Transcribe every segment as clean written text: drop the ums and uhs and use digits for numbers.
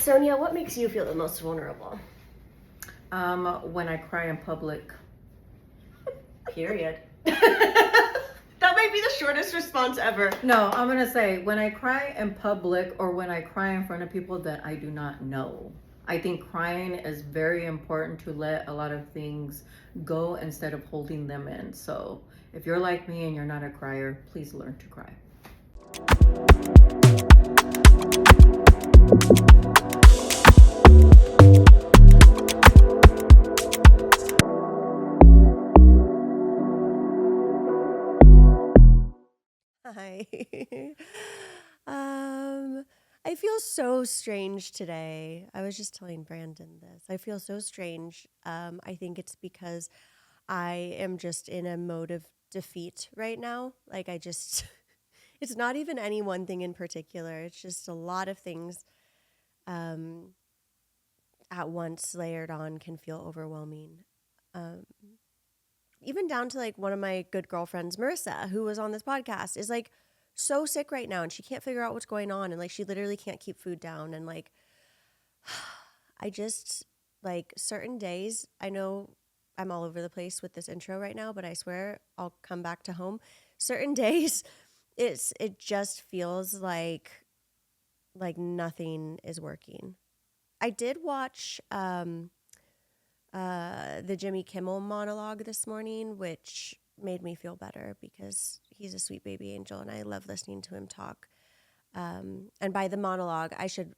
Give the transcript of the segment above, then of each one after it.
Sonia, what makes you feel the most vulnerable? When I cry in public. Period. That might be the shortest response ever. No, I'm gonna say when I cry in public or when I cry in front of people that I do not know. I think crying is very important to let a lot of things go instead of holding them in. So if you're like me and you're not a crier, please learn to cry. Hi. I feel so strange today. I was just telling Brandon this. I feel so strange. I think it's because I am just in a mode of defeat right now. Like it's not even any one thing in particular. It's just a lot of things at once layered on can feel overwhelming. Even down to like one of my good girlfriends, Marissa, who was on this podcast, is like so sick right now and she can't figure out what's going on. And like she literally can't keep food down. And like, I just like certain days, I know I'm all over the place with this intro right now, but I swear I'll come back to home. Certain days, it just feels like nothing is working. I did watch the Jimmy Kimmel monologue this morning, which made me feel better because he's a sweet baby angel and I love listening to him talk. And by the monologue, I should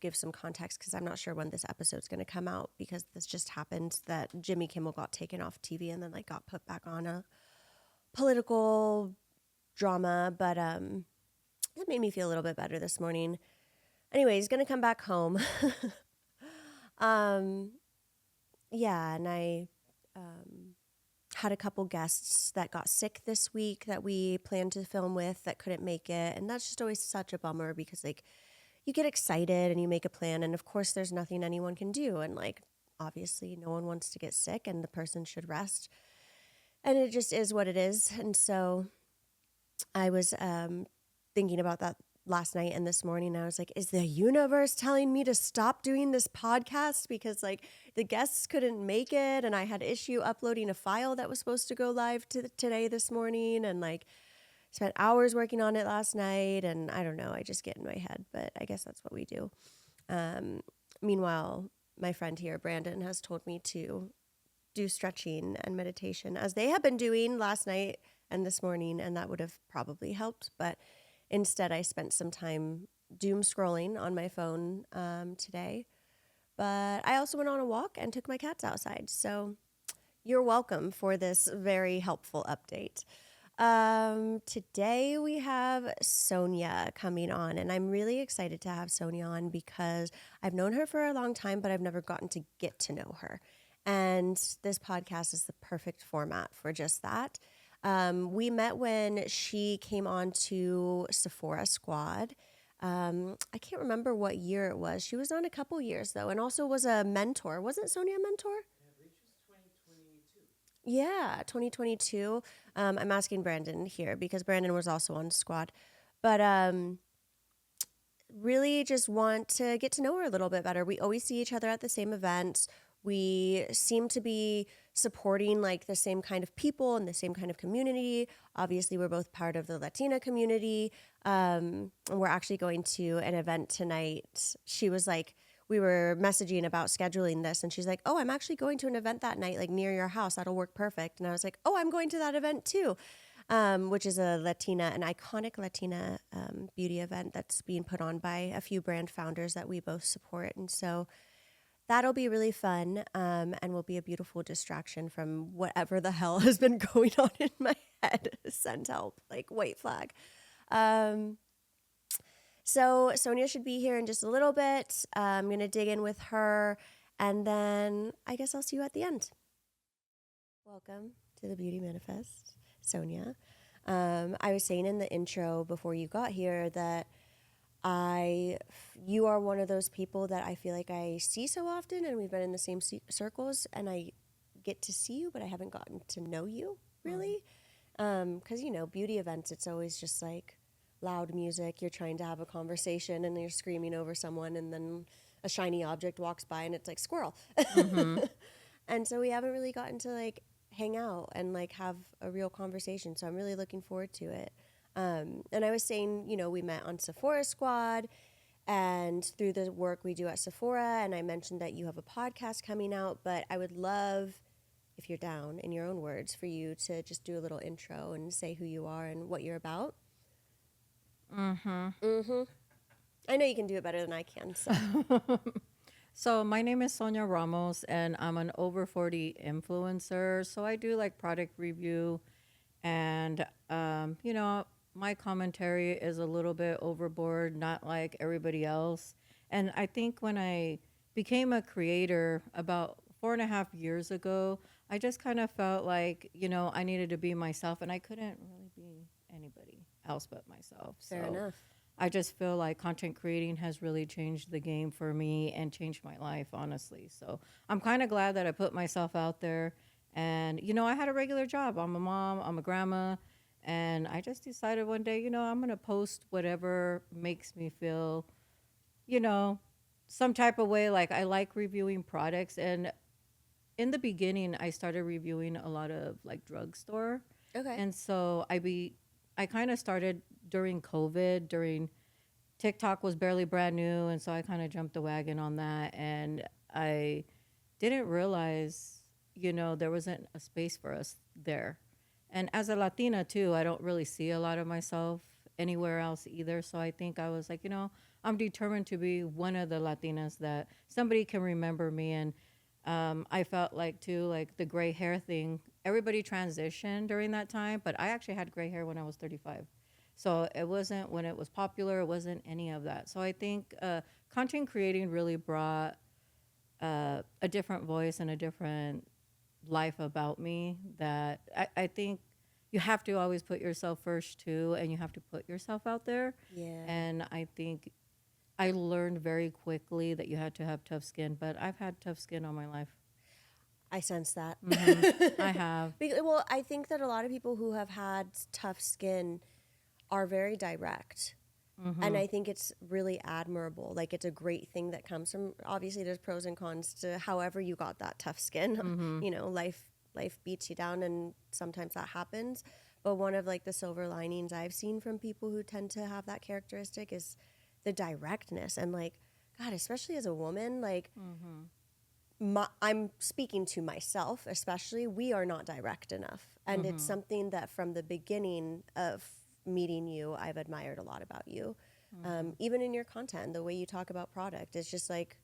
give some context because I'm not sure when this episode's going to come out because this just happened that Jimmy Kimmel got taken off TV and then like got put back on a political drama. But it made me feel a little bit better this morning. Anyway, he's going to come back home. Yeah, and I had a couple guests that got sick this week that we planned to film with that couldn't make it. And that's just always such a bummer because, like, you get excited and you make a plan. And, of course, there's nothing anyone can do. And, like, obviously no one wants to get sick and the person should rest. And it just is what it is. And so I was thinking about that last night and this morning. I was like, is the universe telling me to stop doing this podcast because like the guests couldn't make it and I had issue uploading a file that was supposed to go live today this morning and like spent hours working on it last night and I don't know, I just get in my head, but I guess that's what we do. Meanwhile, my friend here, Brandon, has told me to do stretching and meditation as they have been doing last night and this morning, and that would have probably helped, but instead, I spent some time doom scrolling on my phone today. But I also went on a walk and took my cats outside. So you're welcome for this very helpful update. Today we have Sonia coming on, and I'm really excited to have Sonia on because I've known her for a long time, but I've never gotten to get to know her. And this podcast is the perfect format for just that. We met when she came on to Sephora Squad. I can't remember what year it was. She was on a couple years, though, and also was a mentor. Wasn't Sonia a mentor? I believe she was 2022. Yeah, 2022. I'm asking Brandon here because Brandon was also on Squad. But really just want to get to know her a little bit better. We always see each other at the same events. We seem to be supporting like the same kind of people and the same kind of community. Obviously, we're both part of the Latina community. And we're actually going to an event tonight. She was like, we were messaging about scheduling this and she's like, oh, I'm actually going to an event that night, like near your house. That'll work perfect. And I was like, oh, I'm going to that event too. Which is an iconic Latina beauty event that's being put on by a few brand founders that we both support. And so that'll be really fun and will be a beautiful distraction from whatever the hell has been going on in my head. Send help, like white flag. So Sonia should be here in just a little bit. I'm going to dig in with her and then I guess I'll see you at the end. Welcome to the Beauty Manifest, Sonia. I was saying in the intro before you got here that you are one of those people that I feel like I see so often and we've been in the same circles and I get to see you, but I haven't gotten to know you really. Because, beauty events, it's always just like loud music, you're trying to have a conversation and you're screaming over someone, and then a shiny object walks by and it's like squirrel. And so we haven't really gotten to like hang out and like have a real conversation. So I'm really looking forward to it. And I was saying, you know, we met on Sephora Squad and through the work we do at Sephora. And I mentioned that you have a podcast coming out, but I would love, if you're down, in your own words, for you to just do a little intro and say who you are and what you're about. I know you can do it better than I can. So So my name is Sonia Ramos, and I'm an over 40 influencer. So I do like product review, and you know, my commentary is a little bit overboard, not like everybody else. And I think when I became a creator about 4.5 years ago, I just kind of felt like, you know, I needed to be myself, and I couldn't really be anybody else but myself. fair enough. I just feel like content creating has really changed the game for me and changed my life, honestly. So I'm kind of glad that I put myself out there. And, you know, I had a regular job. I'm a mom, I'm a grandma. And I just decided one day, you know, I'm going to post whatever makes me feel, you know, some type of way. Like I like reviewing products. And in the beginning, I started reviewing a lot of like drugstore. Okay. And so I kind of started during COVID, during TikTok was barely brand new, and so I kind of jumped the wagon on that, and I didn't realize, you know, there wasn't a space for us there. And as a Latina too, I don't really see a lot of myself anywhere else either. So I think I was like, you know, I'm determined to be one of the Latinas that somebody can remember me. And I felt like too, like the gray hair thing, everybody transitioned during that time, but I actually had gray hair when I was 35. So it wasn't when it was popular, it wasn't any of that. So I think content creating really brought a different voice and a different life about me that I think you have to always put yourself first too, and you have to put yourself out there. Yeah. And I think I learned very quickly that you had to have tough skin, but I've had tough skin all my life. I sense that. I have. Well, I think that a lot of people who have had tough skin are very direct. And I think it's really admirable. Like, it's a great thing that comes from, obviously there's pros and cons to however you got that tough skin. You know, life beats you down, and sometimes that happens. But one of like the silver linings I've seen from people who tend to have that characteristic is the directness. And like, God, especially as a woman, like I'm speaking to myself, especially, we are not direct enough. And it's something that from the beginning of meeting you, I've admired a lot about you. Even in your content, the way you talk about product, it's just like,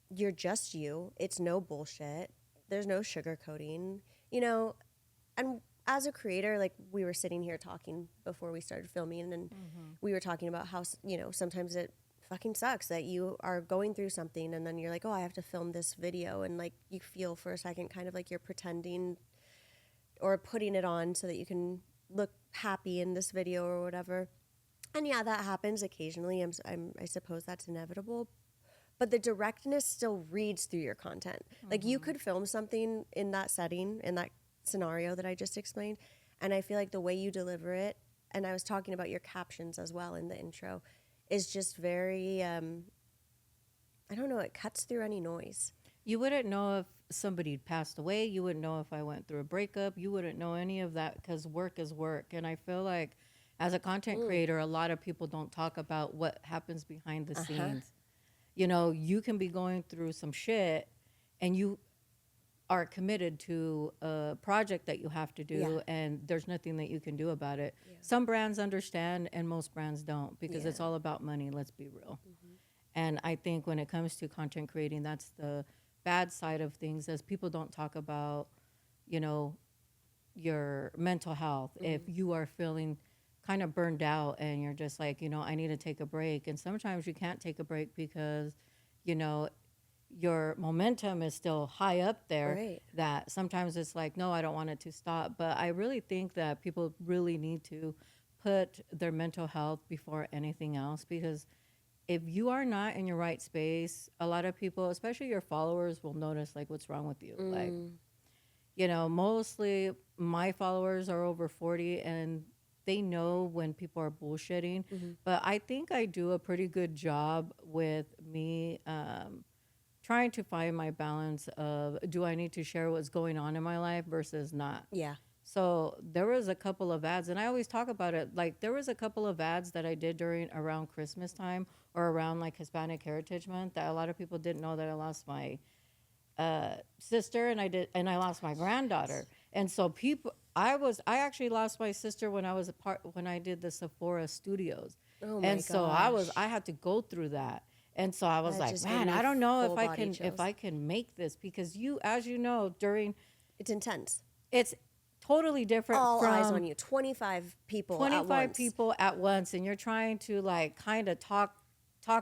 you're just you. It's no bullshit. There's no sugarcoating, you know. And as a creator, like, we were sitting here talking before we started filming, and we were talking about how, you know, sometimes it fucking sucks that you are going through something and then you're like, oh, I have to film this video, and like, you feel for a second kind of like you're pretending or putting it on so that you can look happy in this video or whatever. And yeah, that happens occasionally. I suppose that's inevitable. But the directness still reads through your content. Like, you could film something in that setting, in that scenario that I just explained, and I feel like the way you deliver it, and I was talking about your captions as well in the intro, is just very, I don't know, it cuts through any noise. You wouldn't know if somebody passed away. You wouldn't know if I went through a breakup. You wouldn't know any of that, because work is work. And I feel like as a content creator, a lot of people don't talk about what happens behind the scenes. You know, you can be going through some shit and you are committed to a project that you have to do, and there's nothing that you can do about it. Some brands understand and most brands don't, because it's all about money, let's be real. And I think when it comes to content creating, that's the bad side of things, as people don't talk about, you know, your mental health. If you are feeling kind of burned out and you're just like, you know, I need to take a break. And sometimes you can't take a break because, you know, your momentum is still high up there. Right. That sometimes it's like, no, I don't want it to stop. But I really think that people really need to put their mental health before anything else, because if you are not in your right space, a lot of people, especially your followers, will notice like what's wrong with you. Like, you know, mostly my followers are over 40, and they know when people are bullshitting. But I think I do a pretty good job with me trying to find my balance of, do I need to share what's going on in my life versus not? Yeah. So there was a couple of ads, and I always talk about it. Like, there was a couple of ads that I did during around Christmas time or around like Hispanic Heritage Month that a lot of people didn't know that I lost my sister, and I lost my granddaughter. And so I actually lost my sister when when I did the Sephora Studios. Oh my And so gosh. I had to go through that. And so I was That like, just gave man, me I don't know full body chills. if I can make this, because as you know, It's intense. it's totally different All from eyes on you. 25 people 25 at once. people at once, and you're trying to like kind of talk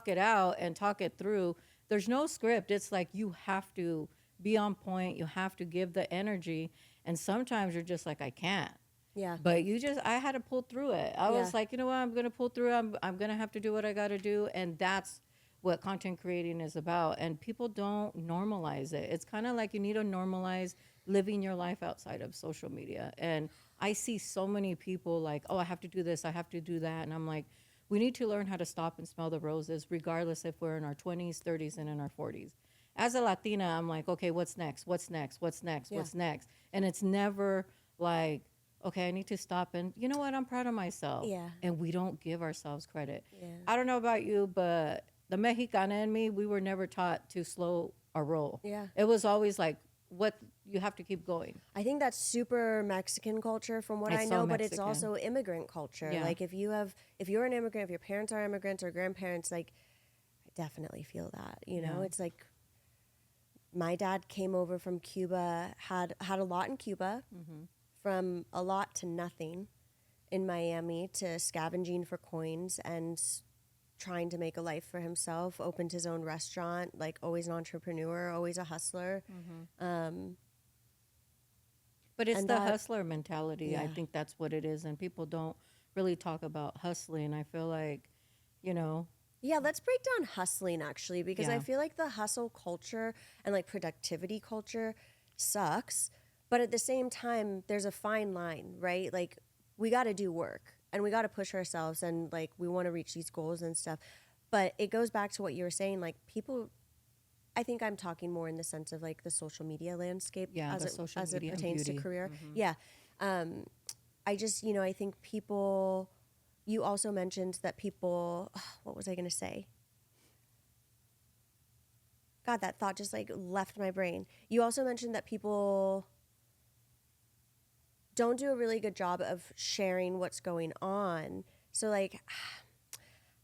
it out and talk it through. There's no script. It's like you have to be on point, you have to give the energy, and sometimes you're just like, I can't. Yeah. But I had to pull through it. I was Yeah. like, you know what, I'm gonna pull through. I'm gonna have to do what I gotta do, and that's what content creating is about. And people don't normalize it. It's kind of like you need to normalize living your life outside of social media. And I see so many people like, oh, I have to do this, I have to do that, and I'm like, we need to learn how to stop and smell the roses, regardless if we're in our 20s, 30s, and in our 40s. As a Latina, I'm like, okay, what's next? What's next? What's next? Yeah. What's next? And it's never like, okay, I need to stop and, you know what, I'm proud of myself. Yeah. And we don't give ourselves credit. Yeah. I don't know about you, but the Mexicana in me, we were never taught to slow our roll. Yeah. It was always like, what, you have to keep going. I think that's super Mexican culture from what I It's know, so but it's Mexican. also immigrant culture. Yeah. Like if you're an immigrant, if your parents are immigrants or grandparents, like I definitely feel that, you know, Yeah. it's like my dad came over from Cuba, had a lot in Cuba, from a lot to nothing in Miami, to scavenging for coins and trying to make a life for himself, opened his own restaurant, like always an entrepreneur, always a hustler. But it's And the that- hustler mentality. I Yeah. think that's what it is. And people don't really talk about hustling. I feel like, you know, Yeah, let's break down hustling actually, because I Yeah. feel like the hustle culture and like productivity culture sucks. But at the same time, there's a fine line, right? Like we got to do work and we got to push ourselves and like we want to reach these goals and stuff. But it goes back to what you were saying, like people, I think I'm talking more in the sense of like the social media landscape Yeah, as the it, social as it media and pertains to beauty. career. Yeah. I just, I think people, you also mentioned that people, what was I going to say? God, that thought just like left my brain. You also mentioned that people don't do a really good job of sharing what's going on. So like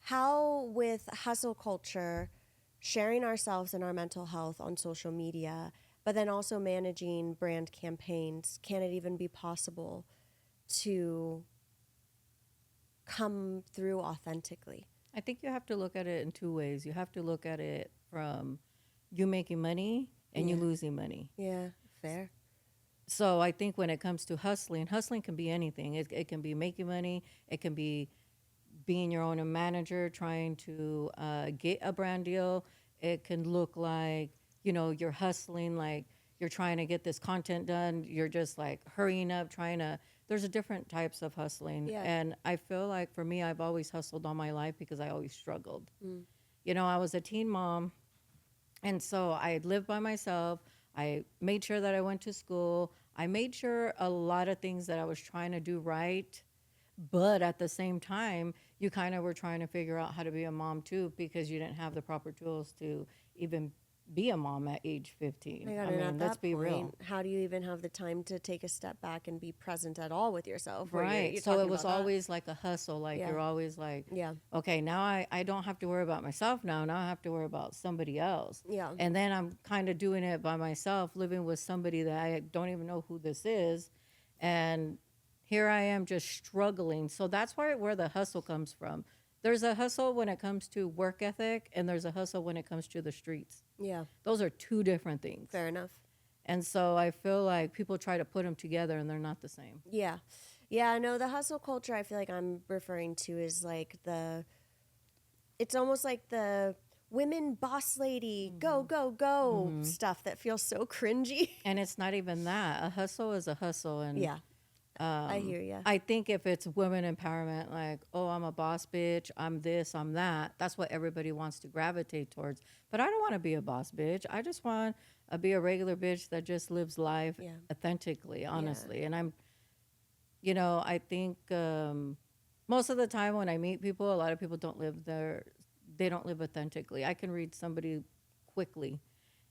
how with hustle culture, sharing ourselves and our mental health on social media, but then also managing brand campaigns, can it even be possible to come through authentically? I think you have to look at it in two ways. You have to look at it from you making money and you Yeah. losing money. Yeah, fair. So I think when it comes to hustling can be anything. It can be making money. It can be being your own manager, trying to get a brand deal. It can look like, you're hustling, like you're trying to get this content done. You're just like hurrying up, there's a different types of hustling. Yeah. And I feel like for me, I've always hustled all my life because I always struggled. I was a teen mom. And so I lived by myself. I made sure that I went to school. I made sure a lot of things that I was trying to do right. But at the same time, you kind of were trying to figure out how to be a mom too, because you didn't have the proper tools to even be a mom at age 15. My God, and at let's that be point, real. how do you even have the time to take a step back and be present at all with yourself? Where Right. you're So talking it was about that? always like a hustle. Like Yeah. you're always like, Yeah. okay, now I don't have to worry about myself now. Now I have to worry about somebody else. Yeah. And then I'm kind of doing it by myself, living with somebody that I don't even know who this is. And here I am just struggling. So that's where the hustle comes from. There's a hustle when it comes to work ethic, and there's a hustle when it comes to the streets. Yeah. Those are two different things. Fair enough. And so I feel like people try to put them together and they're not the same. Yeah. Yeah, no, the hustle culture I feel like I'm referring to is like it's almost like the women boss lady, go, go, go stuff that feels so cringy. And it's not even that. A hustle is a hustle. And Yeah. I hear ya. I think if it's women empowerment, like, oh, I'm a boss bitch, I'm this, I'm that, that's what everybody wants to gravitate towards. But I don't want to be a boss bitch. I just want to be a regular bitch that just lives life Yeah. authentically, honestly. And I think most of the time when I meet people, a lot of people they don't live authentically. I can read somebody quickly.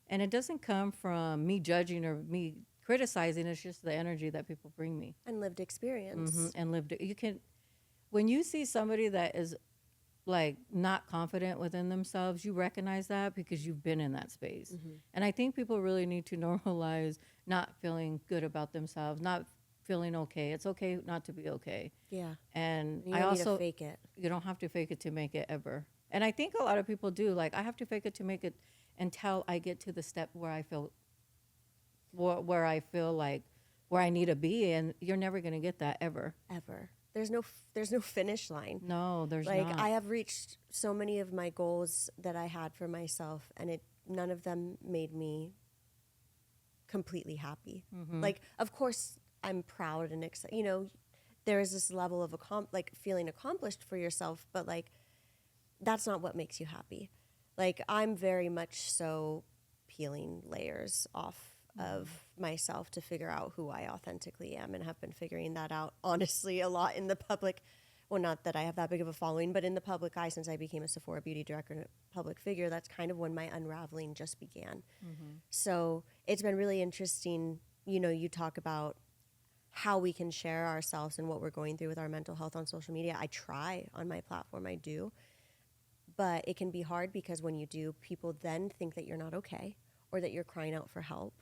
And it doesn't come from me judging or me criticizing. It's just the energy that people bring me. And lived experience. And when you see somebody that is like not confident within themselves, you recognize that because you've been in that space. And I think people really need to normalize not feeling good about themselves, not feeling okay. It's okay not to be okay. Yeah. And You I don't need also to fake it. you don't have to fake it to make it ever. And I think a lot of people do. Like, I have to fake it to make it until I get to the step where I feel like where I need to be, and you're never going to get that ever. Ever. There's no finish line. No, there's like not. I have reached so many of my goals that I had for myself, and none of them made me completely happy. Like, of course, I'm proud and excited. There is this level of like feeling accomplished for yourself, but like that's not what makes you happy. Like, I'm very much so peeling layers off of myself to figure out who I authentically am, and have been figuring that out honestly a lot in the public. Well, not that I have that big of a following, but in the public eye, since I became a Sephora Beauty Director and a public figure, that's kind of when my unraveling just began. So it's been really interesting. You talk about how we can share ourselves and what we're going through with our mental health on social media. I try on my platform, I do. But it can be hard because when you do, people then think that you're not okay or that you're crying out for help.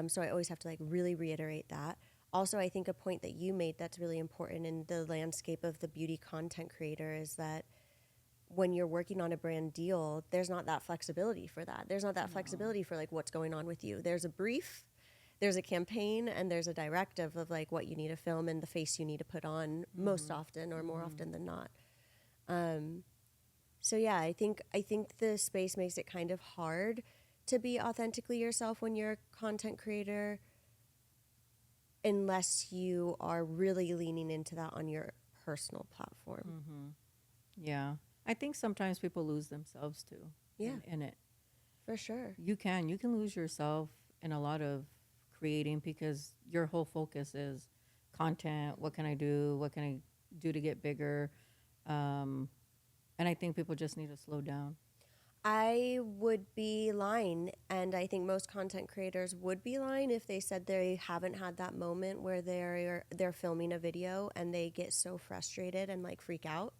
So I always have to like really reiterate that. Also, I think a point that you made that's really important in the landscape of the beauty content creator is that when you're working on a brand deal, there's not that flexibility for that. There's not that flexibility for like what's going on with you. There's a brief, there's a campaign, and there's a directive of like what you need to film and the face you need to put on most often or more often than not. So yeah, I think the space makes it kind of hard to be authentically yourself when you're a content creator, unless you are really leaning into that on your personal platform. Yeah. I think sometimes people lose themselves too. Yeah. In it. For sure. You can lose yourself in a lot of creating because your whole focus is content. What can I do? What can I do to get bigger? And I think people just need to slow down. I would be lying, and I think most content creators would be lying if they said they haven't had that moment where they're filming a video and they get so frustrated and like freak out,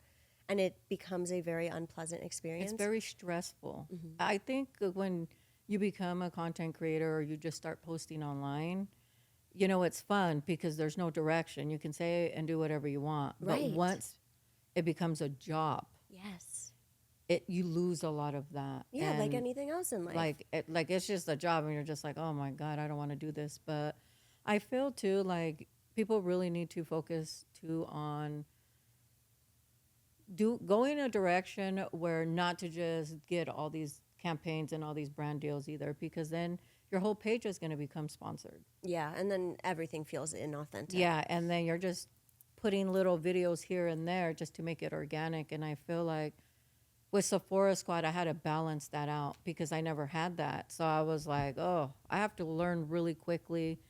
and it becomes a very unpleasant experience. It's very stressful. I think when you become a content creator or you just start posting online, it's fun because there's no direction. You can say and do whatever you want. Right. But once it becomes a job, Yes. you lose a lot of that. Yeah, And like anything else in life. like it's just a job and you're just like, oh my God, I don't want to do this. But I feel too like people really need to focus too on going a direction where not to just get all these campaigns and all these brand deals either, because then your whole page is going to become sponsored. Yeah, and then everything feels inauthentic. Yeah, and then you're just putting little videos here and there just to make it organic. And I feel like with Sephora Squad, I had to balance that out because I never had that. So I was like, oh, I have to learn really quickly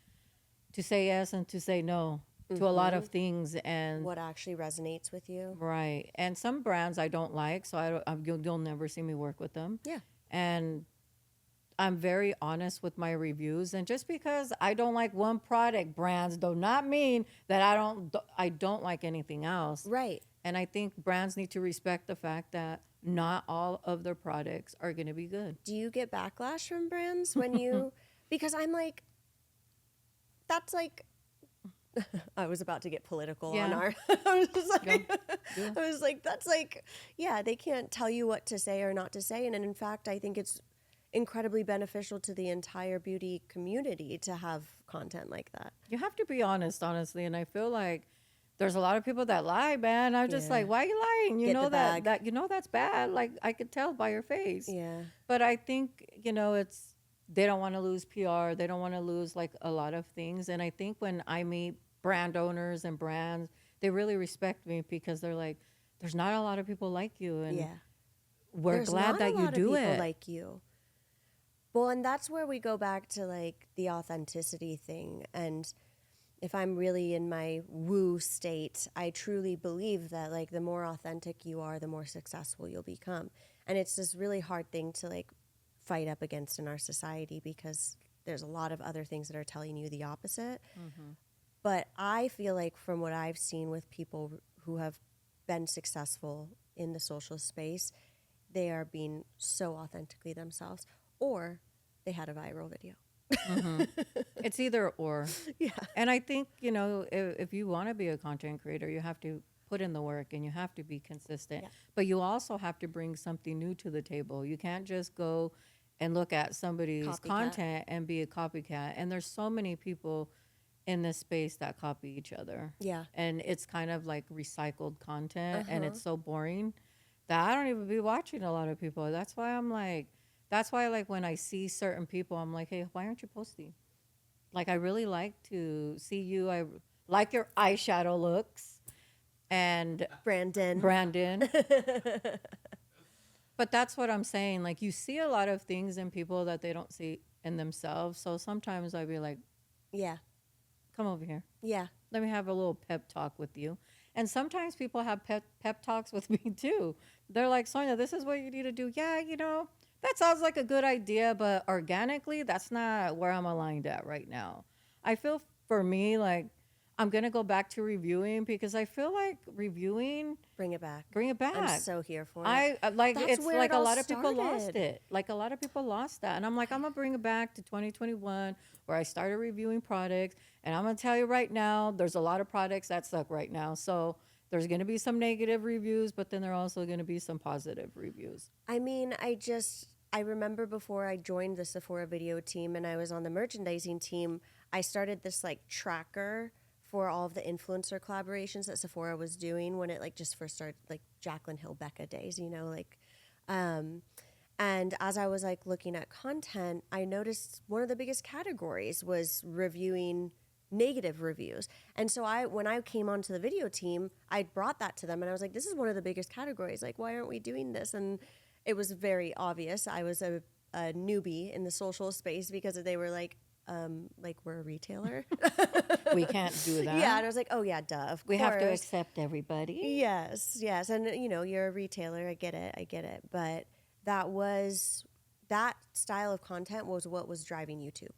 to say yes and to say no to a lot of things. And What actually resonates with you. right. And some brands I don't like, so you'll never see me work with them. Yeah. And I'm very honest with my reviews, and just because I don't like one product, brands do not mean that I don't like anything else. Right. And I think brands need to respect the fact that not all of their products are going to be good. Do you get backlash from brands when you because I'm like that's like I was about to get political on Yeah. our I was just like Yeah. I was like that's like yeah, they can't tell you what to say or not to say, and in fact I think it's incredibly beneficial to the entire beauty community to have content like that. You have to be honest, honestly. And I feel like there's a lot of people that lie, man. I'm just Yeah. like, why are you lying? You Get know the that bag. that's bad. Like, I could tell by your face. Yeah. But I think, they don't want to lose PR. They don't want to lose like a lot of things. And I think when I meet brand owners and brands, they really respect me because they're like, there's not a lot of people like you, and Yeah. we're There's glad not that a you lot do of people it. like you. Well, and that's where we go back to like the authenticity thing. And if I'm really in my woo state, I truly believe that like the more authentic you are, the more successful you'll become. And it's this really hard thing to like fight up against in our society because there's a lot of other things that are telling you the opposite. But I feel like from what I've seen with people who have been successful in the social space, they are being so authentically themselves, or they had a viral video. It's either or. Yeah. And I think, if you want to be a content creator, you have to put in the work and you have to be consistent. Yeah. But you also have to bring something new to the table. You can't just go and look at somebody's Copycat. content and be a copycat. And there's so many people in this space that copy each other. Yeah. And it's kind of like recycled content and it's so boring that I don't even be watching a lot of people. That's why like when I see certain people, I'm like, hey, why aren't you posting? Like, I really like to see you. I like your eyeshadow looks. And Brandon. But that's what I'm saying. Like, you see a lot of things in people that they don't see in themselves. So sometimes I'd be like, Yeah. come over here. Yeah. Let me have a little pep talk with you. And sometimes people have pep talks with me too. They're like, Sonia, this is what you need to do. Yeah, that sounds like a good idea, but organically, that's not where I'm aligned at right now. I feel for me, like, I'm going to go back to reviewing because I feel like reviewing, Bring it back. I'm so here for it. It's where like it a all lot of people lost started. it. Like a lot of people lost that. And I'm like, I'm going to bring it back to 2021 where I started reviewing products. And I'm going to tell you right now, there's a lot of products that suck right now. So there's going to be some negative reviews, but then there are also going to be some positive reviews. I mean, I remember before I joined the Sephora video team and I was on the merchandising team, I started this like tracker for all of the influencer collaborations that Sephora was doing when it like just first started, like Jaclyn Hill Becca days, and as I was like looking at content, I noticed one of the biggest categories was reviewing negative reviews. And so when I came onto the video team, I brought that to them and I was like, this is one of the biggest categories. Like, why aren't we doing this? And it was very obvious. I was a newbie in the social space because they were like we're a retailer. We can't do that. Yeah, and I was like, oh yeah, duh, of We course. have to accept everybody. Yes, and you're a retailer. I get it. But that style of content was what was driving YouTube,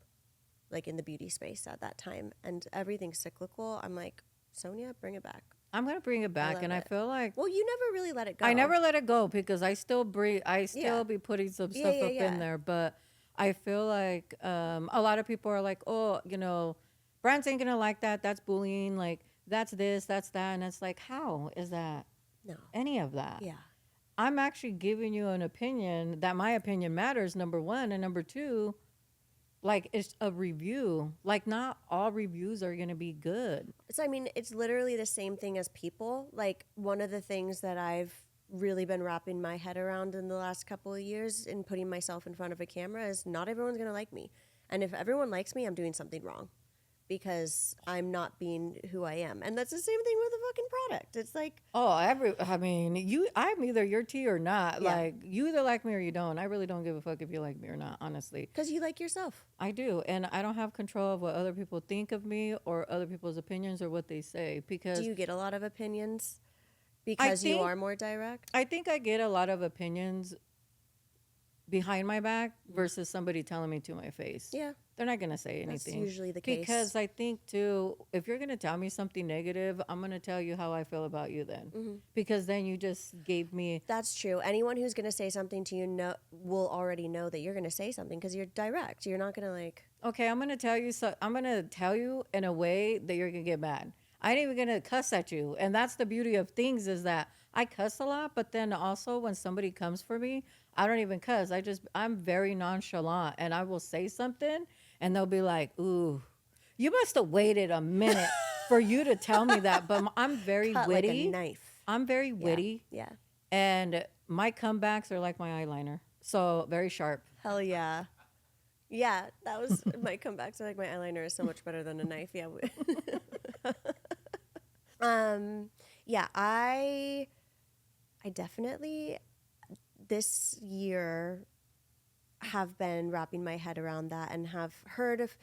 like in the beauty space at that time, and everything's cyclical. I'm like, Sonia, bring it back. I'm gonna bring it back, and I feel like Well, you never really let it go. I never let it go because I still be putting some stuff up yeah. in there, but I feel like a lot of people are like, oh, brands ain't gonna like that. That's bullying. Like, that's this, that's that, and it's like, how is that? No. Any of that? Yeah. I'm actually giving you an opinion that my opinion matters. Number one, and number two, like, it's a review. Like, not all reviews are gonna be good. It's literally the same thing as people. Like, one of the things that I've really been wrapping my head around in the last couple of years in putting myself in front of a camera is not everyone's going to like me. And if everyone likes me, I'm doing something wrong because I'm not being who I am. And that's the same thing with the fucking product. It's like, I'm either your tea or not. Yeah. Like, you either like me or you don't. I really don't give a fuck if you like me or not, honestly. because you like yourself. I do. And I don't have control of what other people think of me or other people's opinions or what they say because Do you get a lot of opinions because you are more direct? I think I get a lot of opinions behind my back versus somebody telling me to my face. Yeah. They're not going to say That's anything. usually the case. Because I think, too, if you're going to tell me something negative, I'm going to tell you how I feel about you then. Mm-hmm. Because then you just gave me... That's true. Anyone who's going to say something to you will already know that you're going to say something because you're direct. You're not going to like... Okay, I'm going to tell you I'm going to tell you in a way that you're going to get mad. I ain't even going to cuss at you. And that's the beauty of things is that I cuss a lot, but then also when somebody comes for me, I don't even cuss. I'm very nonchalant and I will say something and they'll be like, ooh, you must have waited a minute for you to tell me that. But I'm very Cut witty. like a knife. I'm very witty. Yeah. And my comebacks are like my eyeliner. So very sharp. Hell yeah. Yeah, that was my comebacks are like my eyeliner is so much better than a knife. Yeah. Yeah, I definitely this year have been wrapping my head around that and have heard of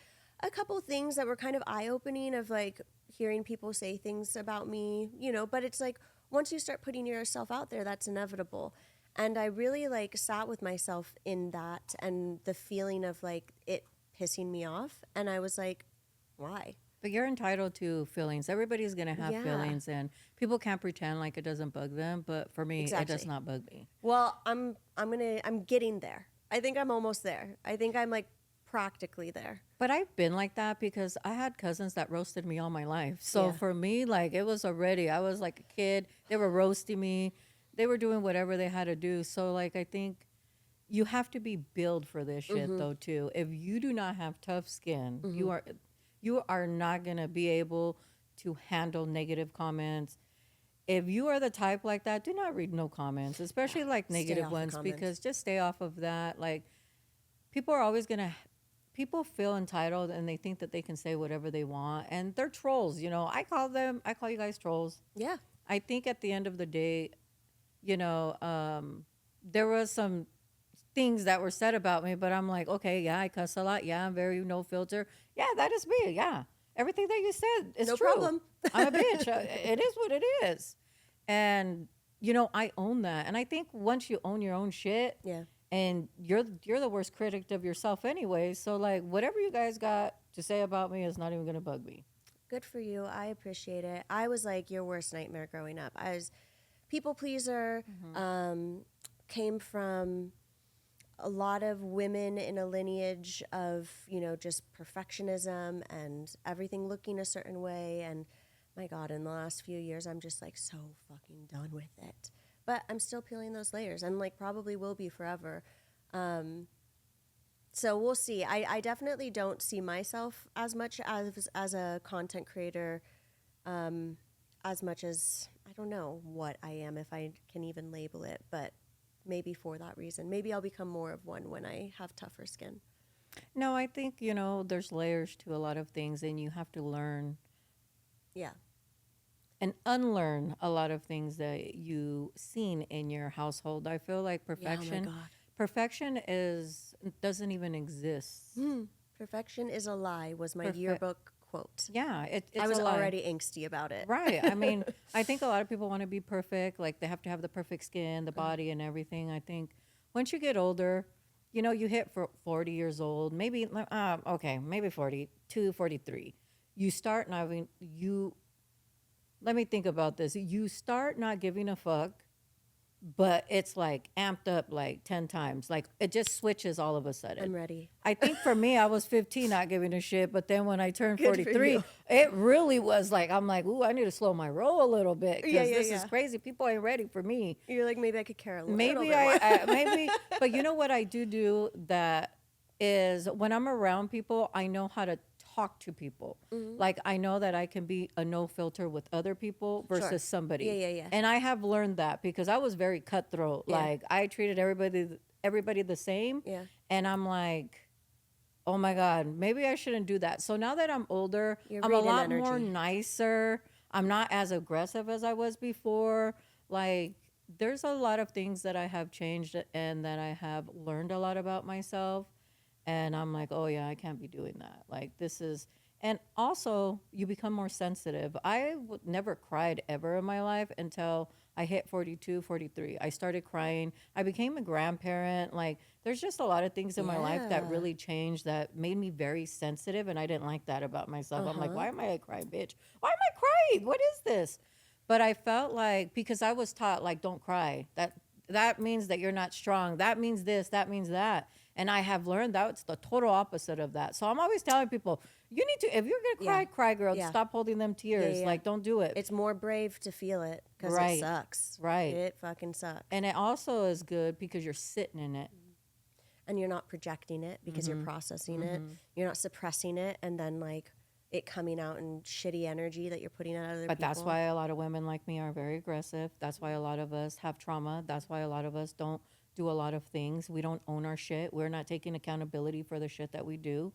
a couple things that were kind of eye-opening of like hearing people say things about me, but it's like once you start putting yourself out there, that's inevitable. And I really like sat with myself in that and the feeling of like it pissing me off. And I was like, why? But you're entitled to feelings. Everybody's gonna have Yeah. feelings, and people can't pretend like it doesn't bug them. But for me, it does Exactly. not bug me. Well, I'm getting there. I think I'm almost there. I think I'm like practically there. But I've been like that because I had cousins that roasted me all my life. So Yeah. for me, like it was already, I was like a kid. They were roasting me. They were doing whatever they had to do. So like I think you have to be built for this shit though too. If you do not have tough skin, you are not gonna be able to handle negative comments. If you are the type like that, do not read no comments, especially like Stay negative off the ones, comments. because just stay off of that. Like people are always gonna people feel entitled and they think that they can say whatever they want, and they're trolls. I call you guys trolls. Yeah. I think at the end of the day, you know, there was some things that were said about me, but I'm like, okay, yeah, I cuss a lot. Yeah, I'm very no filter. Yeah, that is me. Yeah, everything that you said is No true. problem. I'm a bitch. It is what it is, and I own that. And I think once you own your own shit, Yeah. and you're the worst critic of yourself anyway. So like, whatever you guys got to say about me is not even gonna bug me. Good for you. I appreciate it. I was like your worst nightmare growing up. I was people pleaser. Came from a lot of women in a lineage of just perfectionism and everything looking a certain way. And my God, in the last few years, I'm just like so fucking done with it. But I'm still peeling those layers, and like probably will be forever. So we'll see. I definitely don't see myself as much as a content creator, as much as I don't know what I am, if I can even label it, but maybe for that reason. Maybe I'll become more of one when I have tougher skin. No, I think there's layers to a lot of things, and you have to learn Yeah. and unlearn a lot of things that you seen in your household. I feel like Yeah, oh perfection, my God. perfection doesn't even exist. Perfection is a lie was my Perfect. yearbook quote. Yeah, it's I was a lie. already angsty about it. Right. I mean, I think a lot of people want to be perfect. Like they have to have the perfect skin, the body, and everything. I think once you get older, you hit for 40 years old, maybe, okay, maybe 42, 43. You start not having, let me think about this. You start not giving a fuck, but it's like amped up like 10 times. Like it just switches all of a sudden. I'm ready. I think for me, I was 15 not giving a shit, but then when I turned Good for 43, you. it really was like, I'm like, ooh, I need to slow my roll a little bit because Yeah, yeah, this is yeah. crazy. People ain't ready for me. You're like, maybe I could care a little Maybe bit more. maybe, but you know what I do that is when I'm around people, I know how to talk to people. Like I know that I can be a no filter with other people versus Sure. somebody. Yeah, yeah, yeah. And I have learned that because I was very cutthroat. Yeah. Like I treated everybody the same. Yeah. And I'm like, oh my God, maybe I shouldn't do that. So now that I'm older, You're I'm a reading lot more energy. nicer. I'm not as aggressive as I was before. Like, there's a lot of things that I have changed and that I have learned a lot about myself. And I'm like, oh yeah, I can't be doing that. Like, and also you become more sensitive. I never cried ever in my life until I hit 42, 43. I started crying. I became a grandparent. Like, there's just a lot of things in my life that Yeah. really changed that made me very sensitive. And I didn't like that about myself. I'm like, why am I a crying bitch? Why am I crying? What is this? But I felt like, because I was taught, like, don't cry. That means that you're not strong. That means this, that means that. And I have learned that it's the total opposite of that. So I'm always telling people, you need to, if you're going to cry, Yeah. cry, girl. Yeah. Stop holding them tears. yeah. Like, don't do it. It's more brave to feel it because Right. it sucks. Right. It fucking sucks. And it also is good because you're sitting in it. And you're not projecting it because you're processing it. You're not suppressing it and then like it coming out in shitty energy that you're putting at other But people. that's why a lot of women like me are very aggressive. That's why a lot of us have trauma. That's why a lot of us don't do a lot of things. We don't own our shit. We're not taking accountability for the shit that we do.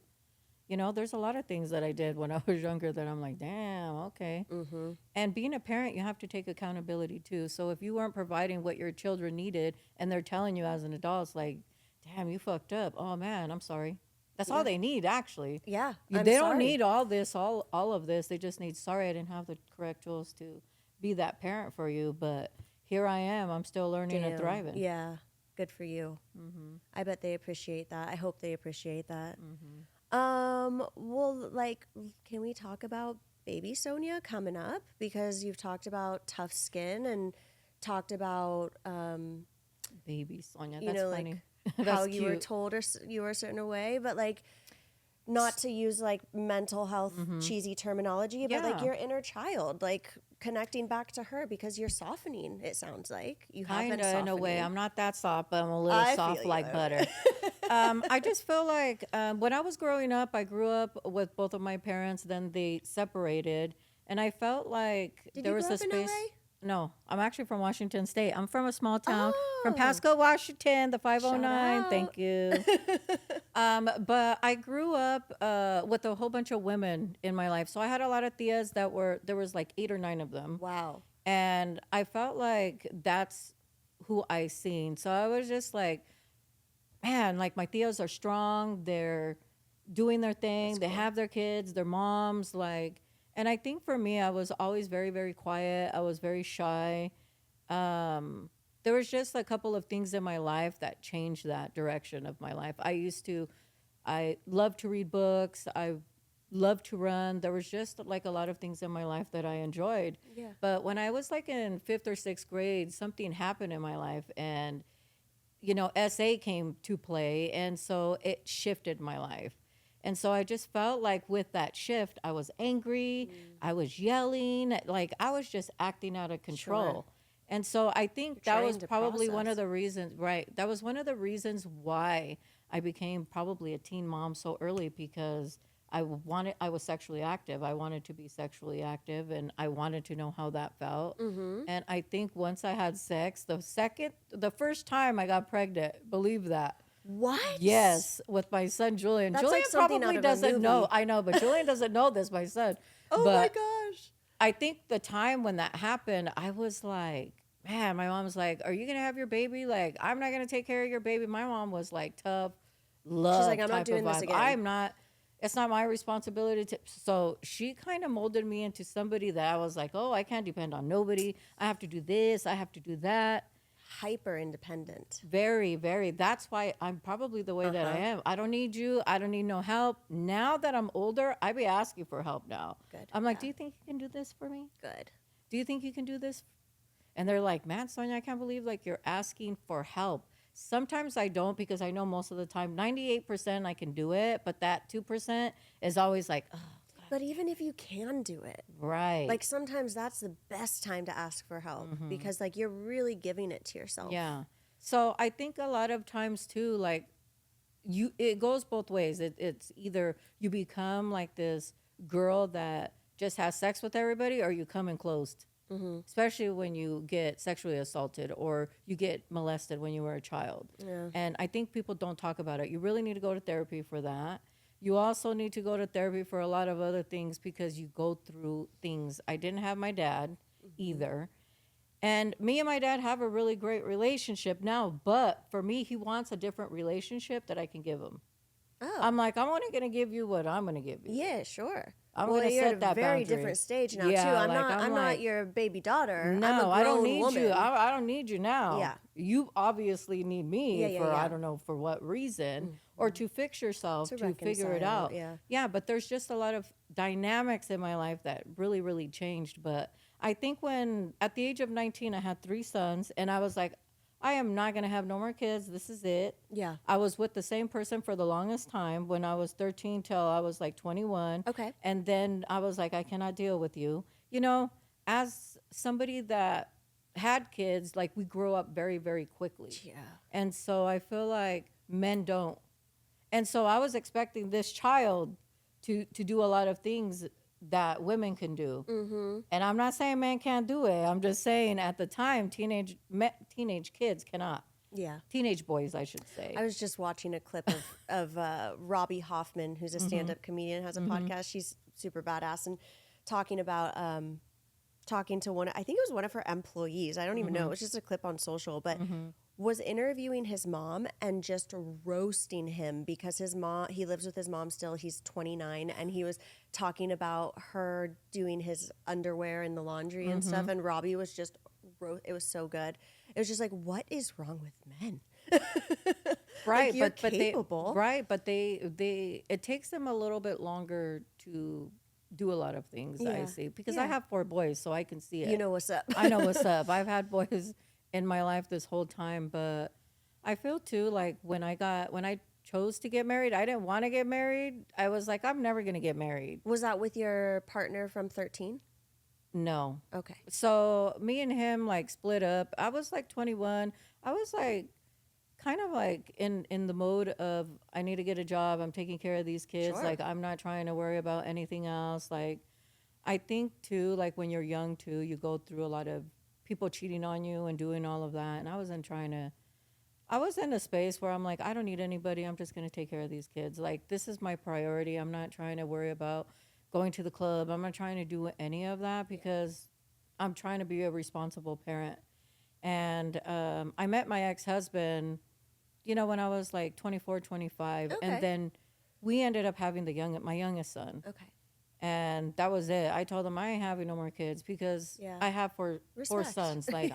You know, there's a lot of things that I did when I was younger that I'm like, damn, okay. Mm-hmm. And being a parent, you have to take accountability too. So if you weren't providing what your children needed and they're telling you as an adult, it's like, damn, you fucked up. Oh man, I'm sorry. That's all they need, actually. Yeah, They don't need all this, all of this. They just need, sorry, I didn't have the correct tools to be that parent for you. But here I am. I'm still learning and thriving. Yeah, good for you. Mm-hmm. I bet they appreciate that. I hope they appreciate that. Mm-hmm. Well, like, can we talk about baby Sonia coming up? Because you've talked about tough skin and talked about, Baby Sonia, you that's know, funny. like That's how you were cute. told you were a certain way, but like, not to use like mental health cheesy terminology, but like Yeah. your inner child, like connecting back to her because you're softening. It sounds like you have been Kinda softening. in a way. I'm not that soft, but I'm a little I soft feel like you. butter. I just feel like when I was growing up, I grew up with both of my parents. Then they separated, and I felt like Did there you was grow a up in space. LA? No, I'm actually from Washington State. I'm from a small town from Oh. Pasco, Washington, the 509. Shout Thank out. you. But I grew up with a whole bunch of women in my life, so I had a lot of tias there was like 8 or 9 of them. Wow. And I felt like that's who I seen. So I was just like, man, like my tias are strong. They're doing their thing. That's They cool. have their kids, their moms. Like, and I think for me, I was always very, very quiet. I was very shy. There was just a couple of things in my life that changed that direction of my life. I loved to read books. I loved to run. There was just like a lot of things in my life that I enjoyed. Yeah. But when I was like in 5th or 6th grade, something happened in my life, and SA came to play, and so it shifted my life. And so I just felt like with that shift, I was angry, I was yelling, like I was just acting out of control. Sure. And so I think You're that trying was to probably one of process. the reasons, right? That was one of the reasons why I became probably a teen mom so early, because I was sexually active. I wanted to be sexually active, and I wanted to know how that felt. Mm-hmm. And I think once I had sex, the first time I got pregnant, believe that. What? Yes, with my son Julian. That's Julian like something probably out of a doesn't know. movie. I know, but Julian doesn't know this, my son. Oh but my gosh. I think the time when that happened, I was like, man, my mom was like, "Are you gonna have your baby? Like, I'm not gonna take care of your baby." My mom was like tough, love. She's like, I'm not type doing of this vibe. again. I'm not. It's not my responsibility to. So she kind of molded me into somebody that I was like, oh, I can't depend on nobody. I have to do this. I have to do that. Hyper independent. Very, very. That's why I'm probably the way that I am. I don't need you. I don't need no help. Now that I'm older, I be asking for help now. Good. I'm like, Yeah. do you think you can do this for me? Good. Do you think you can do this? And they're like, man, Sonia, I can't believe like you're asking for help. Sometimes I don't, because I know most of the time, 98% I can do it, but that 2% is always like, oh, But even if you can do it, right. like sometimes that's the best time to ask for help because like you're really giving it to yourself. Yeah. So I think a lot of times too, like it goes both ways. It's either you become like this girl that just has sex with everybody, or you come enclosed. Especially when you get sexually assaulted or you get molested when you were a child. Yeah. And I think people don't talk about it. You really need to go to therapy for that. You also need to go to therapy for a lot of other things, because you go through things. I didn't have my dad either. And me and my dad have a really great relationship now, but for me, he wants a different relationship that I can give him. Oh. I'm like, I'm only going to give you what I'm going to give you. Yeah, sure. I'm well, gonna you're set at a that very boundary. different stage now Yeah, too. I'm like, not. I'm I'm like, not your baby daughter. I'm a No, grown I don't need woman. you. I don't need you now. Yeah. You obviously need me Yeah, yeah, for yeah. I don't know for what reason, or to fix yourself, To to figure it reconcile, out. yeah. Yeah, but there's just a lot of dynamics in my life that really, really changed. But I think when at the age of 19, I had 3 sons, and I was like, I am not going to have no more kids. This is it. Yeah. I was with the same person for the longest time, when I was 13 till I was like 21. Okay. And then I was like, I cannot deal with you. You know, as somebody that had kids, like we grow up very, very quickly. Yeah. And so I feel like men don't. And so I was expecting this child to do a lot of things that women can do. Mm-hmm. And I'm not saying men can't do it. I'm just saying at the time, teenage kids cannot. Yeah. teenage boys, I should say. I was just watching a clip of Robbie Hoffman, who's a stand-up comedian, has a podcast. She's super badass and talking about talking to one. I think it was one of her employees. I don't even know. It was just a clip on social, but was interviewing his mom and just roasting him because his mom. He lives with his mom still. He's 29, and he was talking about her doing his underwear in the laundry and stuff. And Robbie was just. It was so good. It was just like, what is wrong with men? Right, like, you're but capable. but they it takes them a little bit longer to do a lot of things. I Yeah. see, because I Yeah. have 4 boys, so I can see it. You know what's up. I know what's up. I've had boys in my life this whole time, but I feel too like when I chose to get married, I didn't want to get married. I was like, I'm never gonna get married. Was that with your partner from 13? No. Okay. So me and him like split up. I was like 21. I was like kind of like in the mode of I need to get a job. I'm taking care of these kids. Sure. Like I'm not trying to worry about anything else. Like I think too, like when you're young too, you go through a lot of people cheating on you and doing all of that. And I was in a space where I'm like, I don't need anybody. I'm just going to take care of these kids. Like this is my priority. I'm not trying to worry about going to the club. I'm not trying to do any of that because I'm trying to be a responsible parent. And I met my ex-husband, when I was like 24, 25. Okay. And then we ended up having my youngest son. Okay. And that was it. I told him I ain't having no more kids because Yeah. I have four Respect. sons. Like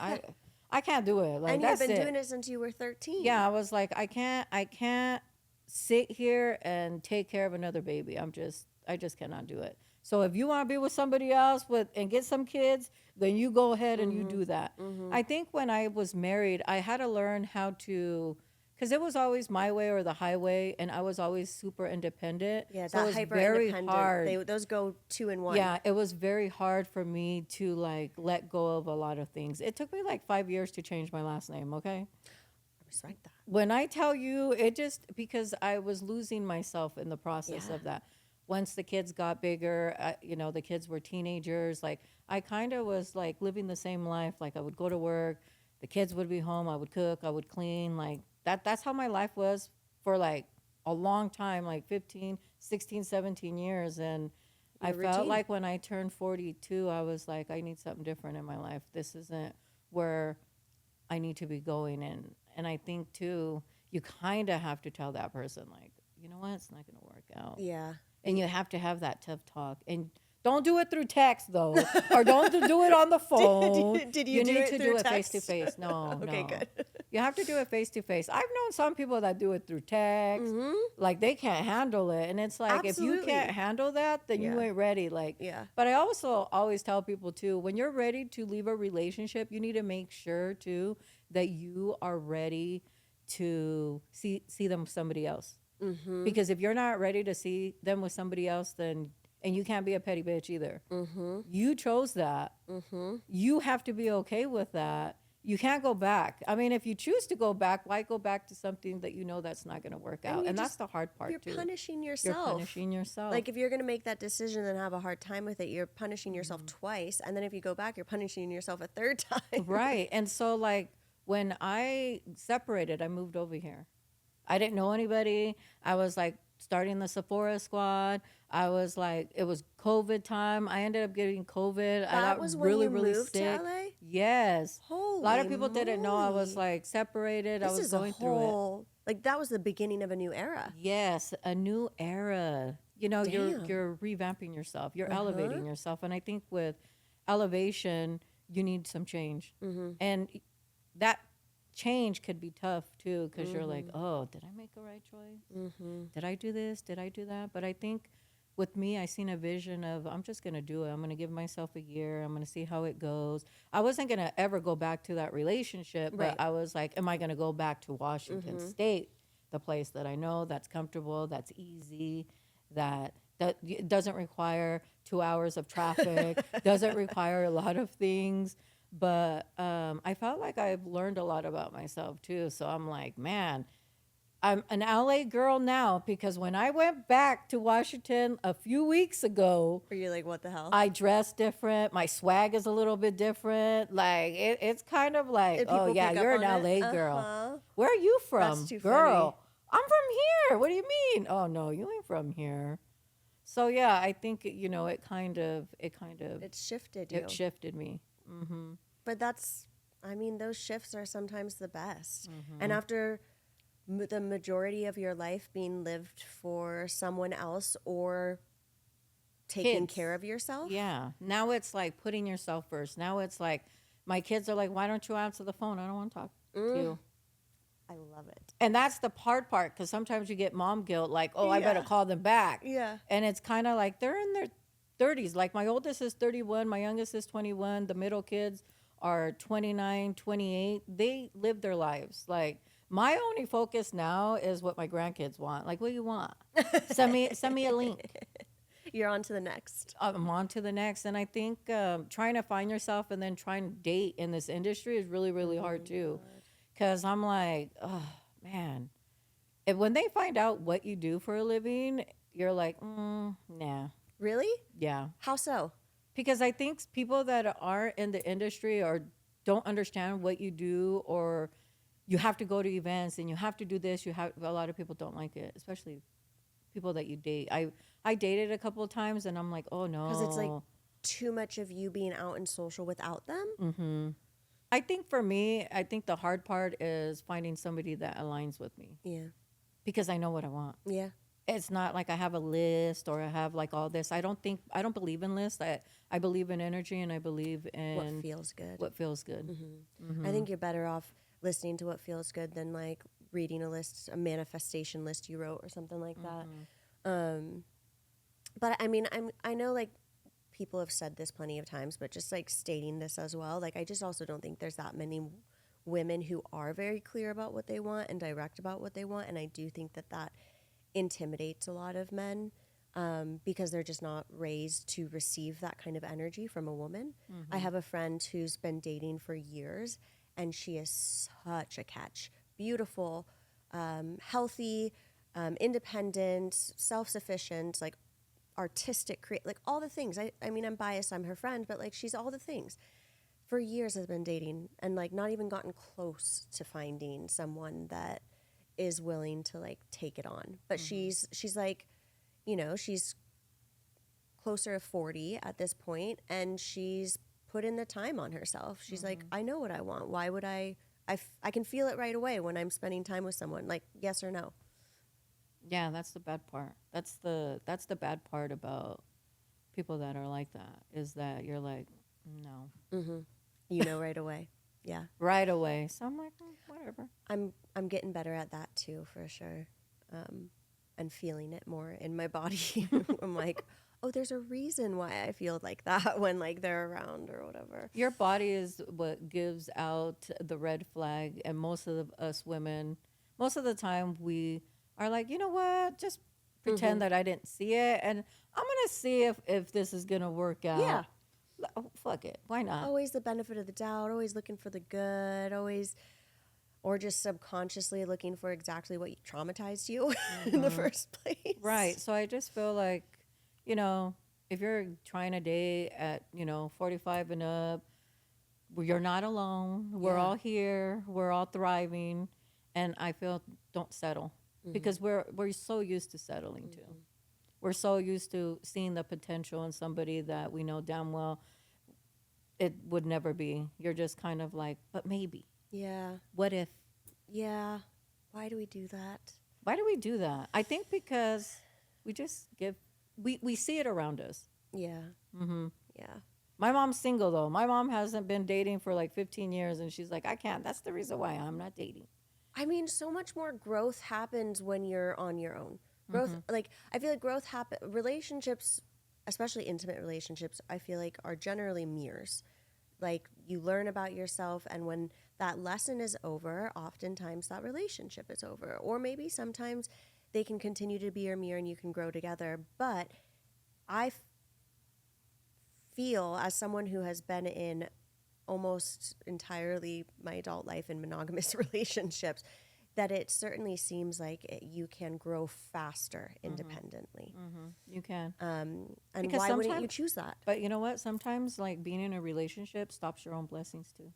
I can't do it. Like And you've that's been it. doing it since you were 13. Yeah, I was like, I can't sit here and take care of another baby. I just cannot do it. So if you want to be with somebody else and get some kids, then you go ahead and you do that. I think when I was married, I had to learn how to, because it was always my way or the highway, and I was always super independent. Yeah, so that it was hyper very independent. hard. Those go 2 in 1. Yeah, it was very hard for me to like let go of a lot of things. It took me like 5 years to change my last name, okay? I respect that. When I tell you, it just because I was losing myself in the process of that. Once the kids got bigger, the kids were teenagers. Like I kind of was like living the same life. Like I would go to work, the kids would be home, I would cook, I would clean. Like that's how my life was for like a long time, like 15, 16, 17 years. And I felt like when I turned 42, I was like, I need something different in my life. This isn't where I need to be going. And I think too, you kind of have to tell that person like, you know what, it's not going to work out. Yeah. And you have to have that tough talk. And don't do it through text, though. Or don't do it on the phone. Did you do need it to through do it text? face-to-face. No, Okay, no. good. You have to do it face-to-face. I've known some people that do it through text. Like, they can't handle it. And it's like, if you Absolutely. can't handle that, then you Yeah. ain't ready. Like, Yeah. But I also always tell people, too, when you're ready to leave a relationship, you need to make sure, too, that you are ready to see them with somebody else. Because if you're not ready to see them with somebody else, then and you can't be a petty bitch either. You chose that. You have to be okay with that. You can't go back. I mean, if you choose to go back, why go back to something that you know that's not going to work out? And that's the hard part, You're too. punishing yourself. You're punishing yourself. Like if you're going to make that decision and have a hard time with it, you're punishing yourself twice. And then if you go back, you're punishing yourself a third time. Right. And so, like, when I separated, I moved over here. I didn't know anybody. I was like starting the Sephora squad. I was like, it was COVID time. I ended up getting COVID. I got was really, when you really moved sick. to LA? Yes. Holy A lot of people didn't know I was moly. like separated. This I was is going a through it. whole, like that was the beginning of a new era. Yes, a new era. You're Damn. revamping yourself. You're elevating yourself. And I think with elevation, you need some change. And that change could be tough too, because you're like, oh, did I make a right choice? Did I do this? Did I do that? But I think with me, I seen a vision of I'm just going to do it. I'm going to give myself a year. I'm going to see how it goes. I wasn't going to ever go back to that relationship, but Right. I was like, am I going to go back to Washington State, the place that I know, that's comfortable, that's easy, that it doesn't require 2 hours of traffic, doesn't require a lot of things. But I felt like I've learned a lot about myself too. So I'm like, man, I'm an LA girl now because when I went back to Washington a few weeks ago, Are you like, what the hell? I dress different. My swag is a little bit different. Like it's kind of like, Did oh people yeah, pick up you're an on it? LA girl. Uh-huh. Where are you from, That's too girl? funny. I'm from here. What do you mean? Oh no, you ain't from here. So yeah, I think it kind of It shifted you. it shifted me. Mm-hmm. But I mean, those shifts are sometimes the best. Mm-hmm. And after the majority of your life being lived for someone else or taking Kids. care of yourself. Yeah. Now it's like putting yourself first. Now it's like my kids are like, why don't you answer the phone? I don't want to talk to you. I love it. And that's the hard part because sometimes you get mom guilt, like, oh, I better Yeah. call them back. Yeah. And it's kind of like they're in their 30s. Like my oldest is 31, my youngest is 21, the middle kids are 29, 28. They live their lives. Like my only focus now is what my grandkids want. Like, what do you want? Send me a link. You're on to the next. I'm on to the next. And I think trying to find yourself and then trying to date in this industry is really, really hard too. Because I'm like, oh, man. And when they find out what you do for a living, you're like, nah, Really? yeah. How so? Because I think people that are in the industry or don't understand what you do, or you have to go to events and you have to do this. A lot of people don't like it, especially people that you date. I dated a couple of times and I'm like, oh no. Because it's like too much of you being out and social without them. Mm-hmm. I think for me, I think the hard part is finding somebody that aligns with me Yeah. because I know what I want. Yeah. It's not like I have a list or I have like all this. I don't believe in lists. I believe in energy and I believe in What feels good. what feels good. Mm-hmm. I think you're better off listening to what feels good than like reading a manifestation list you wrote or something like that. But I mean, I know like people have said this plenty of times, but just like stating this as well, like I just also don't think there's that many women who are very clear about what they want and direct about what they want, and I do think that intimidates a lot of men because they're just not raised to receive that kind of energy from a woman. I have a friend who's been dating for years, and she is such a catch. Beautiful, healthy, independent, self-sufficient, like artistic, like all the things. I mean, I'm biased, I'm her friend, but like she's all the things. For years has been dating and like not even gotten close to finding someone that is willing to like take it on. But she's like, she's closer to 40 at this point, and she's put in the time on herself. She's like, I know what I want. Why would I can feel it right away when I'm spending time with someone, like yes or no. Yeah, that's the bad part. That's the bad part about people that are like that is that you're like, no, Right away. Yeah. right away. So I'm like, whatever. I'm getting better at that too, for sure, and feeling it more in my body. I'm like, oh, there's a reason why I feel like that when like they're around or whatever. Your body is what gives out the red flag, and most of us women, most of the time, we are like, you know what? Just pretend that I didn't see it, and I'm gonna see if this is gonna work out. Yeah. Oh, fuck it. Why not? Always the benefit of the doubt, always looking for the good, always, or just subconsciously looking for exactly what traumatized you in the first place. Right. So I just feel like, if you're trying to date at, 45 and up, you're not alone. We're all here. We're all thriving. And I feel don't settle because we're so used to settling too. We're so used to seeing the potential in somebody that we know damn well it would never be. You're just kind of like, but maybe. Yeah. What if? Yeah. Why do we do that? Why do we do that? I think because we just we see it around us. Yeah. Mm-hmm. Yeah. My mom's single though. My mom hasn't been dating for like 15 years, and she's like, I can't. That's the reason why I'm not dating. I mean, so much more growth happens when you're on your own. Growth, like, I feel like relationships, especially intimate relationships, I feel like are generally mirrors. Like, you learn about yourself, and when that lesson is over, oftentimes that relationship is over. Or maybe sometimes they can continue to be your mirror and you can grow together. But I feel, as someone who has been in almost entirely my adult life in monogamous relationships, that it certainly seems like you can grow faster independently. You can. And Because why wouldn't you sometimes- choose that? But you know what? Sometimes like being in a relationship stops your own blessings too,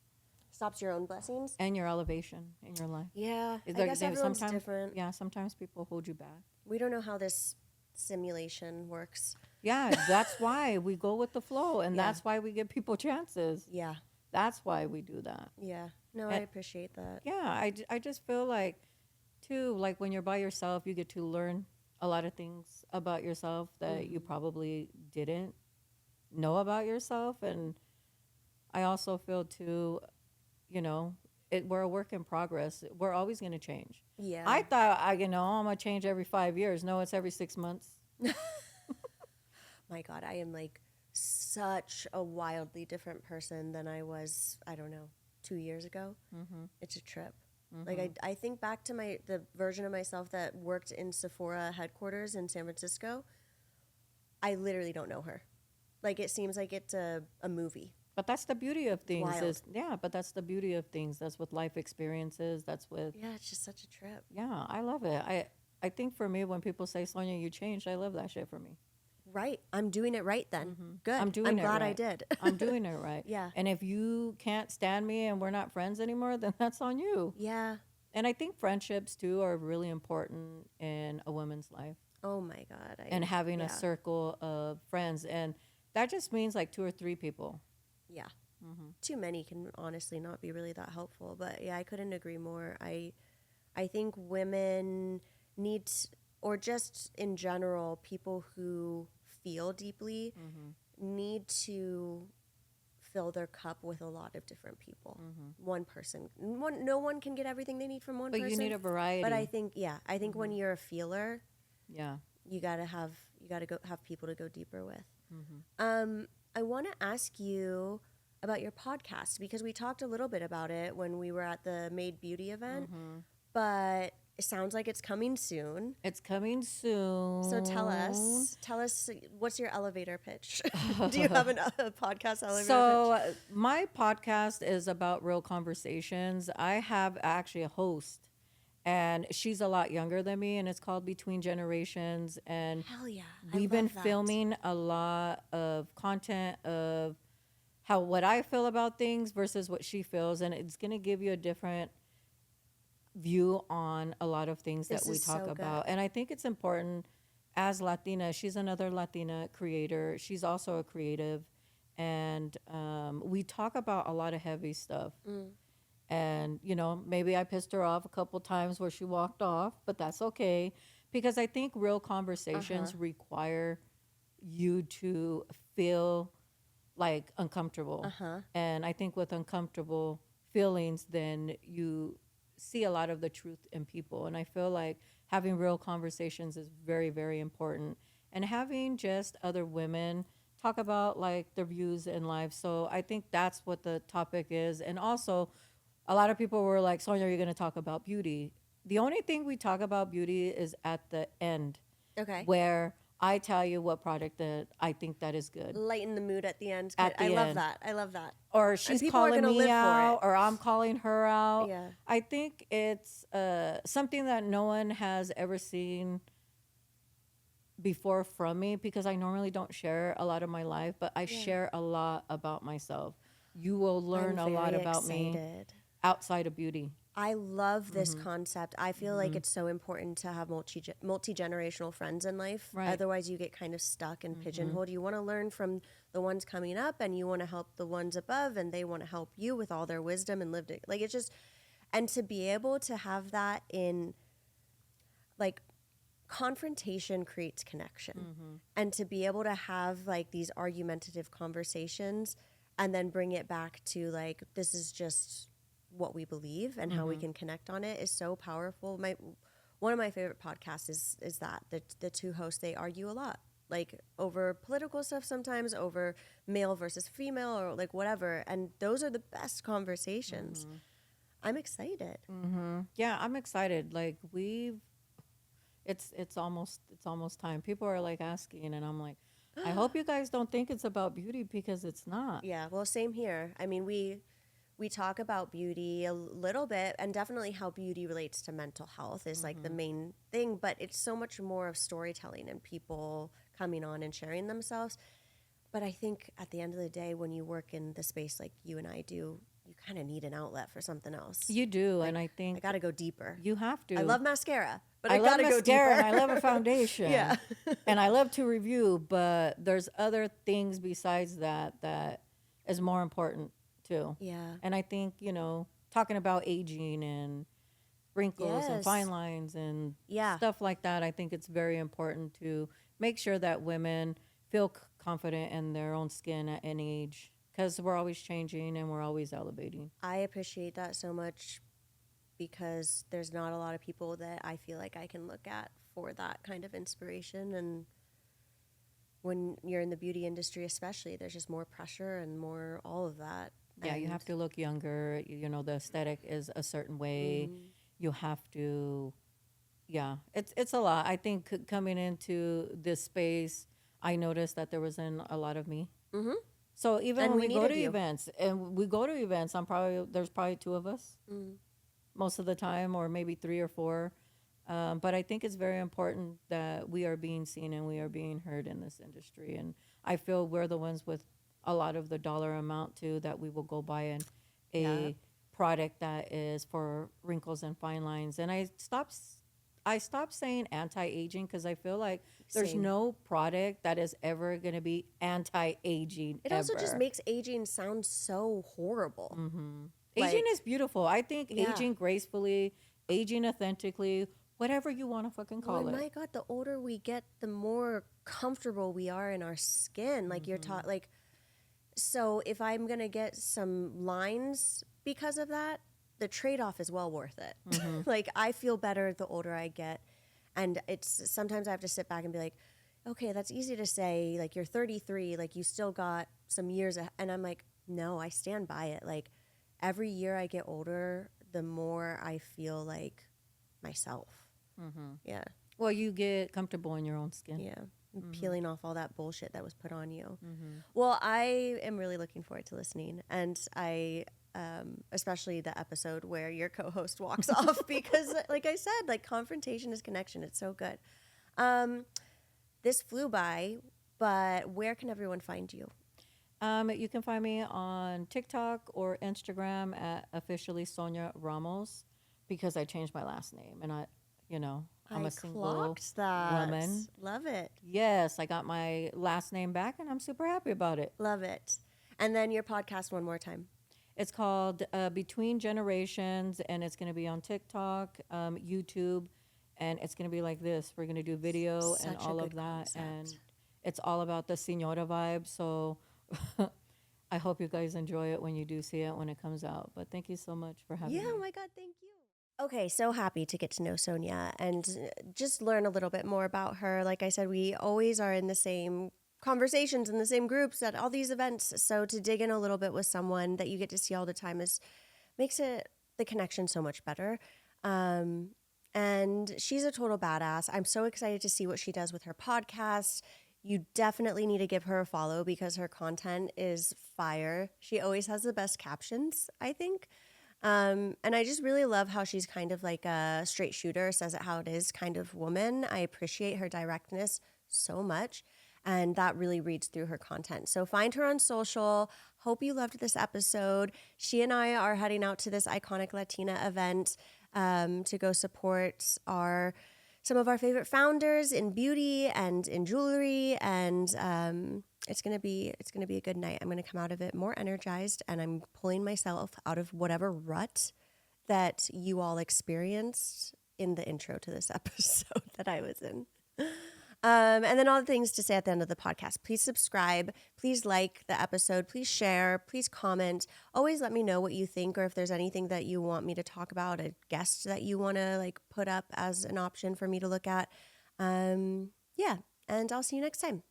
Stops your own blessings. and your elevation in your life. Yeah, I Like, guess they- everyone's sometimes- different. Yeah, sometimes people hold you back. We don't know how this simulation works. Yeah, that's why we go with the flow, and Yeah. that's why we give people chances. Yeah, That's why we do that. yeah. No, I And- appreciate that. Yeah, I just feel like, too, like when you're by yourself, you get to learn a lot of things about yourself that you probably didn't know about yourself. And I also feel, too, you know, we're a work in progress. We're always going to change. Yeah. I thought, I'm going to change every 5 years. No, it's every 6 months. My God, I am like such a wildly different person than I was, I don't know, 2 years ago. It's a trip. Like I think back to the version of myself that worked in Sephora headquarters in San Francisco. I literally don't know her. Like it seems like it's a movie. But that's the beauty of things. Wild. But that's the beauty of things. That's with life experiences. That's with, Yeah, it's just such a trip. yeah, I love it. I think for me, when people say, Sonia, you changed, I love that shit for me. Right. I'm doing it right then. Good. I'm doing it glad I right. did. I'm doing it right. Yeah. And if you can't stand me and we're not friends anymore, then that's on you. Yeah. And I think friendships, too, are really important in a woman's life. Oh my God. And having yeah. a circle of friends. And that just means like 2 or 3 people. Yeah. Too many can honestly not be really that helpful. But yeah, I couldn't agree more. I think women need, or just in general, people who feel deeply need to fill their cup with a lot of different people. One person, no one can get everything they need from one But person. you need a variety. But I think, when you're a feeler, Yeah. you gotta go have people to go deeper with. I want to ask you about your podcast because we talked a little bit about it when we were at the Made Beauty event, but it sounds like it's coming soon. It's coming soon. So tell us what's your elevator pitch? Do you have a podcast elevator pitch? So my podcast is about real conversations. I have actually a host, and she's a lot younger than me, and it's called Between Generations. And Hell yeah. we've been filming a lot of content of what I feel about things versus what she feels, and it's going to give you a different view on a lot of things This that we is talk so about. good. And I think it's important as Latina. She's another Latina creator. She's also a creative, and we talk about a lot of heavy stuff. And maybe I pissed her off a couple times where she walked off, but that's okay because I think real conversations require you to feel like uncomfortable. And I think with uncomfortable feelings, then you see a lot of the truth in people. And I feel like having real conversations is very, very important. And having just other women talk about like their views in life. So I think that's what the topic is. And also, a lot of people were like, Sonia, are you going to talk about beauty? The only thing we talk about beauty is at the end, Okay. where I tell you what product that I think that is good. Lighten the mood at the end. At the I love end. that. I love that. Or she's people are calling gonna live me for out, it. or I'm calling her out. Yeah. I think it's something that no one has ever seen before from me because I normally don't share a lot of my life, but I share a lot about myself. You will learn I'm a lot very about me excited. outside of beauty. I love this concept. I feel like it's so important to have multi-generational friends in life. Right. Otherwise, you get kind of stuck and pigeonholed. You want to learn from the ones coming up, and you want to help the ones above, and they want to help you with all their wisdom and lived it. Like it's just, and to be able to have that in, like, confrontation creates connection, and to be able to have like these argumentative conversations, and then bring it back to like this is just what we believe and how we can connect on it is so powerful. One of my favorite podcasts is that the two hosts, they argue a lot, like over political stuff, sometimes over male versus female or like whatever, and those are the best conversations. I'm excited. Yeah, I'm excited. Like it's almost time. People are like asking, and I'm like, I hope you guys don't think it's about beauty because it's not. Yeah, well, same here. I mean, we we talk about beauty a little bit, and definitely how beauty relates to mental health is like the main thing, but it's so much more of storytelling and people coming on and sharing themselves. But I think at the end of the day, when you work in the space like you and I do, you kind of need an outlet for something else. You do, Like, and I I think got to go deeper. you have to. I love mascara, but I, I love got to go deeper. mascara and I love a foundation. Yeah. And I love to review, but there's other things besides that is more important too. Yeah. And I think, talking about aging and wrinkles and Yes. fine lines and Yeah. stuff like that, I think it's very important to make sure that women feel confident in their own skin at any age, because we're always changing and we're always elevating. I appreciate that so much because there's not a lot of people that I feel like I can look at for that kind of inspiration. And when you're in the beauty industry, especially, there's just more pressure and more all of that. Yeah, you And- have to look younger. The aesthetic is a certain way. Mhm. You have to, yeah, it's a lot. I think coming into this space, I noticed that there wasn't a lot of me. Mhm. So even And when we we go needed to you. events, there's probably two of us Mm. most of the time, or maybe three or four. But I think it's very important that we are being seen and we are being heard in this industry. And I feel we're the ones with a lot of the dollar amount too, that we will go buy a Yeah. product that is for wrinkles and fine lines. And I stopped saying anti-aging because I feel like there's Same. no product that is ever going to be anti-aging. It also just ever. makes aging sound so horrible. Aging like- is beautiful. I think Yeah. aging gracefully, aging authentically, whatever you want to fucking Well, call it. my God, the older we get, the more comfortable we are in our skin. Like you're taught, like, so if I'm gonna get some lines because of that, the trade-off is well worth it. Like I feel better the older I get, and it's sometimes I have to sit back and be like, okay, that's easy to say. Like you're 33, like you still got some years, and I'm like, no, I stand by it. Like every year I get older, the more I feel like myself. Yeah. Well, you get comfortable in your own skin. Yeah. Peeling off all that bullshit that was put on you. Well, I am really looking forward to listening. And I, especially the episode where your co-host walks off because like I said, like confrontation is connection. It's so good. This flew by, but where can everyone find you? You can find me on TikTok or Instagram at officially Sonia Ramos, because I changed my last name and I'm I a single clocked that. woman. Love it. Yes, I got my last name back and I'm super happy about it. Love it. And then your podcast one more time. It's called Between Generations, and it's going to be on TikTok, YouTube, and it's going to be like this. We're going to do video and Such a all good of that, concept. and it's all about the Senora vibe. So I hope you guys enjoy it when you do see it when it comes out. But thank you so much for having Yeah, me. oh my God, thank you. Okay, so happy to get to know Sonia and just learn a little bit more about her. Like I said, we always are in the same conversations in the same groups at all these events. So to dig in a little bit with someone that you get to see all the time makes it the connection so much better. And she's a total badass. I'm so excited to see what she does with her podcast. You definitely need to give her a follow because her content is fire. She always has the best captions, I think. And I just really love how she's kind of like a straight shooter, says it how it is kind of woman. I appreciate her directness so much. And that really reads through her content. So find her on social. Hope you loved this episode. She and I are heading out to this iconic Latina event to go support some of our favorite founders in beauty and in jewelry. And it's gonna be a good night. I'm gonna come out of it more energized, and I'm pulling myself out of whatever rut that you all experienced in the intro to this episode that I was in. And then all the things to say at the end of the podcast. Please subscribe. Please like the episode. Please share. Please comment. Always let me know what you think, or if there's anything that you want me to talk about, a guest that you want to like put up as an option for me to look at. Yeah, and I'll see you next time.